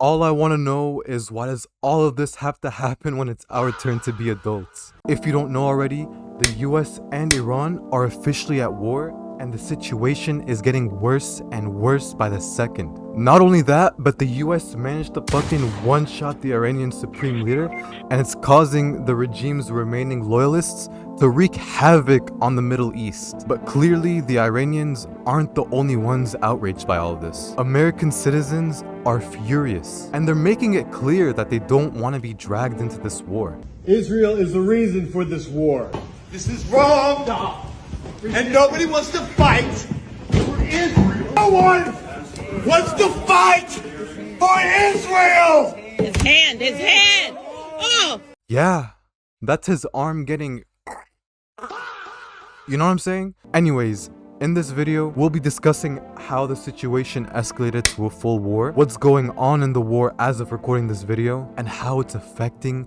all I want to know is why does all of this have to happen when it's our turn to be adults? If you don't know already, the US and Iran are officially at war, and the situation is getting worse and worse by the second. Not only that, but the US managed to fucking one-shot the Iranian supreme leader, and it's causing the regime's remaining loyalists to wreak havoc on the Middle East. But clearly, the Iranians aren't the only ones outraged by all of this. American citizens are furious, and they're making it clear that they don't want to be dragged into this war. Israel is the reason for this war. This is wrong! And nobody wants to fight for Israel! No one wants to fight for Israel! His hand! Oh! Yeah, that's his arm getting... You know what I'm saying? Anyways, in this video, we'll be discussing how the situation escalated to a full war, what's going on in the war as of recording this video, and how it's affecting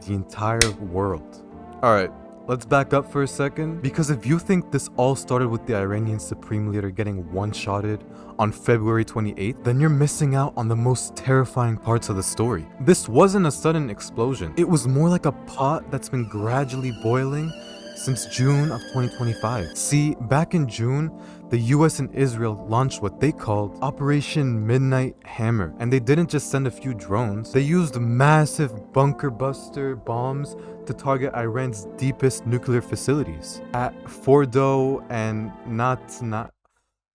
the entire world. Alright, let's back up for a second, because if you think this all started with the Iranian supreme leader getting one-shotted on February 28th, then you're missing out on the most terrifying parts of the story. This wasn't a sudden explosion. It was more like a pot that's been gradually boiling since June of 2025. See, back in June, the US and Israel launched what they called Operation Midnight Hammer. And they didn't just send a few drones, they used massive bunker buster bombs to target Iran's deepest nuclear facilities at Fordo and Not,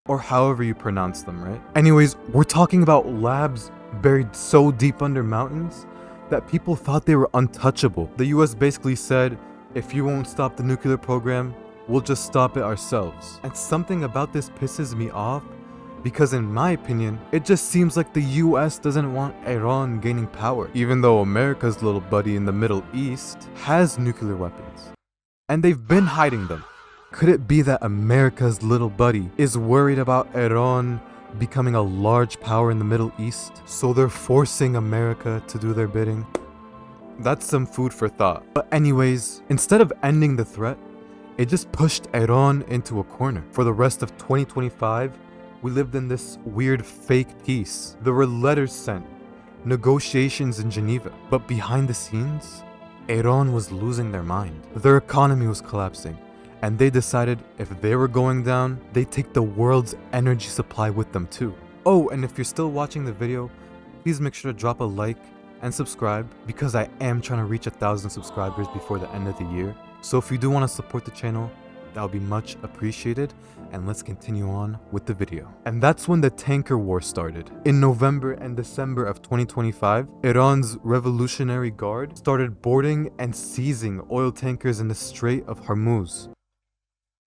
or however you pronounce them, right? Anyways, we're talking about labs buried so deep under mountains that people thought they were untouchable. The US basically said, if you won't stop the nuclear program, we'll just stop it ourselves. And something about this pisses me off, because in my opinion, it just seems like the US doesn't want Iran gaining power, even though America's little buddy in the Middle East has nuclear weapons. And they've been hiding them. Could it be that America's little buddy is worried about Iran becoming a large power in the Middle East, so they're forcing America to do their bidding? That's some food for thought. But anyways, instead of ending the threat, it just pushed Iran into a corner. For the rest of 2025, we lived in this weird fake peace. There were letters sent, negotiations in Geneva. But behind the scenes, Iran was losing their mind. Their economy was collapsing, and they decided if they were going down, they'd take the world's energy supply with them too. Oh, and if you're still watching the video, please make sure to drop a like and subscribe, because I am trying to reach 1,000 subscribers before the end of the year. So if you do want to support the channel, that would be much appreciated, and let's continue on with the video. And that's when the tanker war started. In November and December of 2025, Iran's Revolutionary Guard started boarding and seizing oil tankers in the Strait of Hormuz.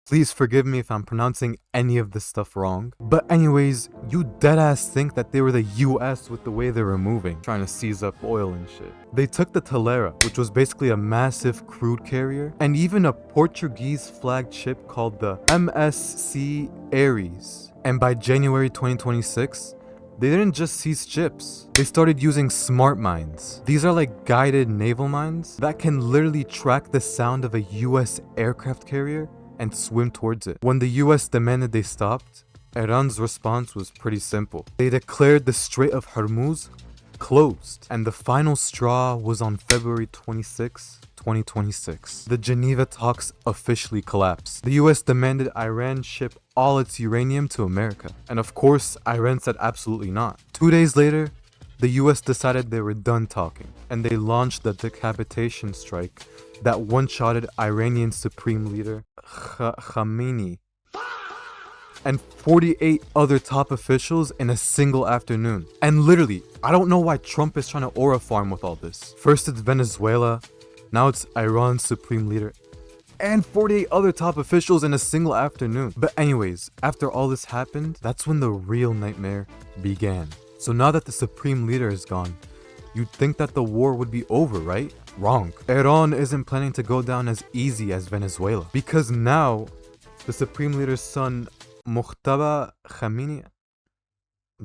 Please forgive me if I'm pronouncing any of this stuff wrong. But anyways, you deadass think that they were the US with the way they were moving, trying to seize up oil and shit. They took the Talera, which was basically a massive crude carrier, and even a Portuguese flagged ship called the MSC Ares. And by January 2026, they didn't just seize ships, they started using smart mines. These are like guided naval mines that can literally track the sound of a US aircraft carrier and swim towards it. When the US demanded they stopped, Iran's response was pretty simple. They declared the Strait of Hormuz closed, and the final straw was on February 26, 2026. The Geneva talks officially collapsed. The US demanded Iran ship all its uranium to America, and of course, Iran said absolutely not. 2 days later, the US decided they were done talking, and they launched the decapitation strike that one-shotted Iranian Supreme Leader Khamenei and 48 other top officials in a single afternoon. And literally, I don't know why Trump is trying to aura farm with all this. First it's Venezuela, now it's Iran's Supreme Leader, and 48 other top officials in a single afternoon. But anyways, after all this happened, that's when the real nightmare began. So now that the Supreme Leader is gone, you'd think that the war would be over, right? Wrong. Iran isn't planning to go down as easy as Venezuela, because now the Supreme Leader's son, Mojtaba Khamenei,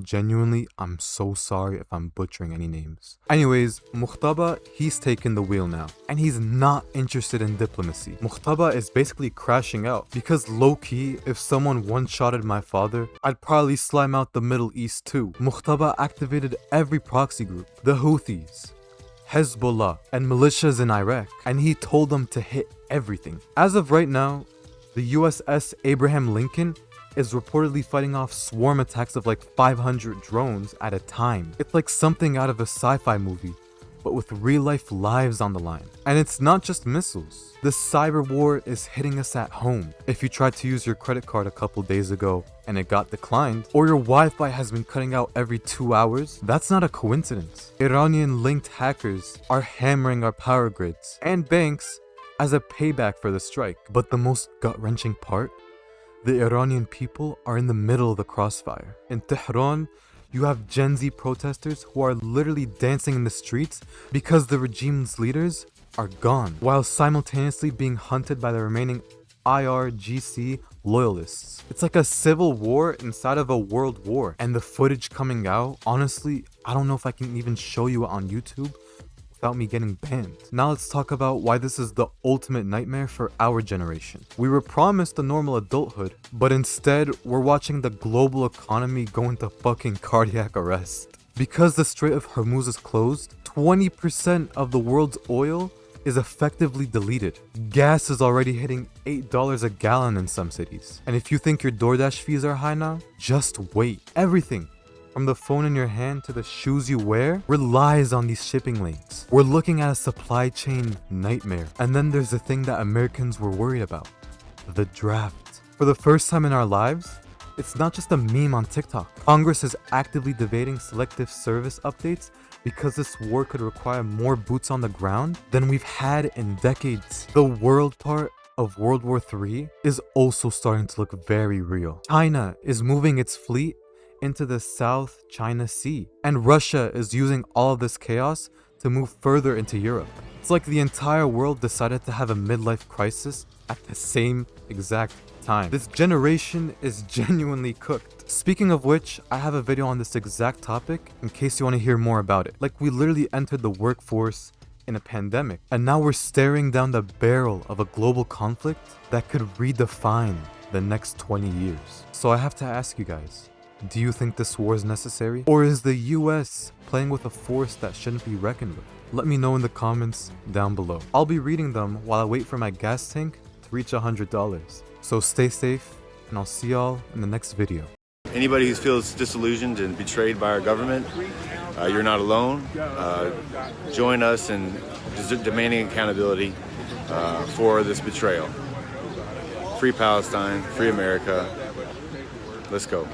Genuinely, I'm so sorry if I'm butchering any names. Anyways, Muqtada, he's taken the wheel now, and he's not interested in diplomacy. Muqtada is basically crashing out, because low-key, if someone one-shotted my father, I'd probably slime out the Middle East too. Muqtada activated every proxy group, the Houthis, Hezbollah, and militias in Iraq, and he told them to hit everything. As of right now, the USS Abraham Lincoln is reportedly fighting off swarm attacks of like 500 drones at a time. It's like something out of a sci-fi movie, but with real-life lives on the line. And it's not just missiles. The cyber war is hitting us at home. If you tried to use your credit card a couple days ago and it got declined, or your Wi-Fi has been cutting out every 2 hours, that's not a coincidence. Iranian-linked hackers are hammering our power grids and banks as a payback for the strike. But the most gut-wrenching part? The Iranian people are in the middle of the crossfire. In Tehran, you have Gen Z protesters who are literally dancing in the streets because the regime's leaders are gone, while simultaneously being hunted by the remaining IRGC loyalists. It's like a civil war inside of a world war. And the footage coming out, honestly, I don't know if I can even show you it on YouTube without me getting banned. Now let's talk about why this is the ultimate nightmare for our generation. We were promised a normal adulthood, but instead we're watching the global economy go into fucking cardiac arrest. Because the Strait of Hormuz is closed, 20% of the world's oil is effectively deleted. Gas is already hitting $8 a gallon in some cities. And if you think your DoorDash fees are high now, just wait. Everything, from the phone in your hand to the shoes you wear, relies on these shipping lanes. We're looking at a supply chain nightmare. And then there's the thing that Americans were worried about, the draft. For the first time in our lives, it's not just a meme on TikTok. Congress is actively debating selective service updates because this war could require more boots on the ground than we've had in decades. The world part of World War III is also starting to look very real. China is moving its fleet into the South China Sea, and Russia is using all of this chaos to move further into Europe. It's like the entire world decided to have a midlife crisis at the same exact time. This generation is genuinely cooked. Speaking of which, I have a video on this exact topic in case you want to hear more about it. Like, we literally entered the workforce in a pandemic, and now we're staring down the barrel of a global conflict that could redefine the next 20 years. So I have to ask you guys, do you think this war is necessary? Or is the US playing with a force that shouldn't be reckoned with? Let me know in the comments down below. I'll be reading them while I wait for my gas tank to reach $100. So stay safe, and I'll see y'all in the next video. Anybody who feels disillusioned and betrayed by our government, you're not alone. Join us in demanding accountability for this betrayal. Free Palestine, free America. Let's go.